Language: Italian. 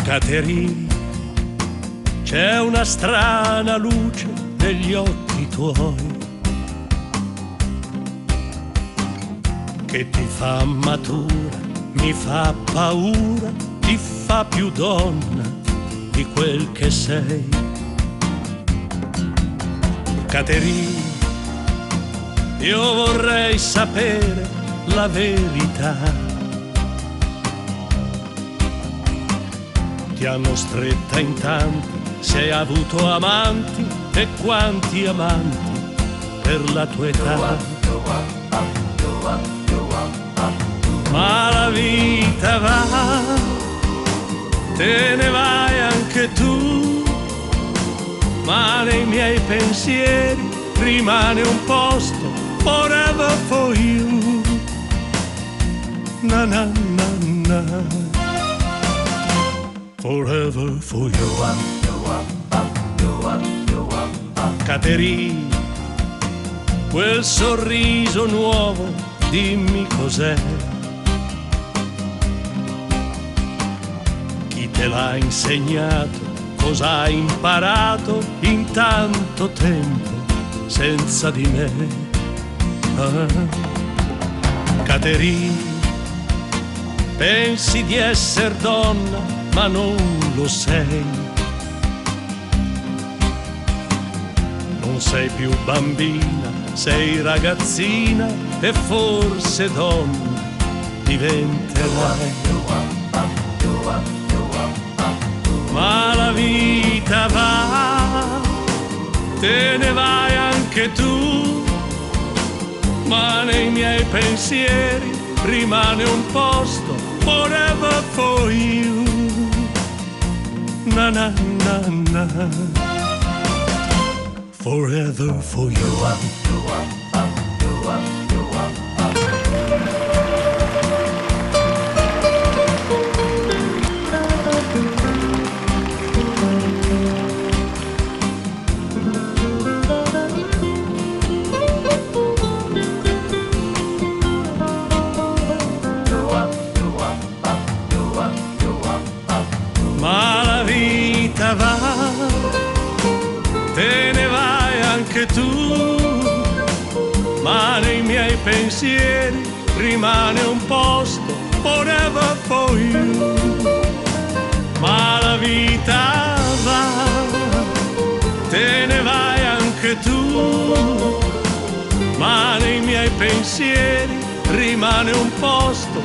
Caterina, c'è una strana luce negli occhi tuoi che ti fa matura, mi fa paura, ti fa più donna di quel che sei. Caterina, io vorrei sapere la verità. Ti hanno stretta in tanti, se hai avuto amanti e quanti amanti per la tua età. Ma la vita va, te ne vai anche tu, ma nei miei pensieri rimane un posto forever for you. Na na na na. Forever for you. Caterina, quel sorriso nuovo, dimmi cos'è. Chi te l'ha insegnato, cosa hai imparato in tanto tempo senza di me. Caterina, pensi di essere donna ma non lo sei. Non sei più bambina, sei ragazzina e forse donna diventerai. Ma la vita va, te ne vai anche tu, ma nei miei pensieri rimane un posto forever for you. Na na na na. Forever for you. Va, te ne vai anche tu, ma nei miei pensieri rimane un posto forever for you. Ma la vita va, te ne vai anche tu, ma nei miei pensieri rimane un posto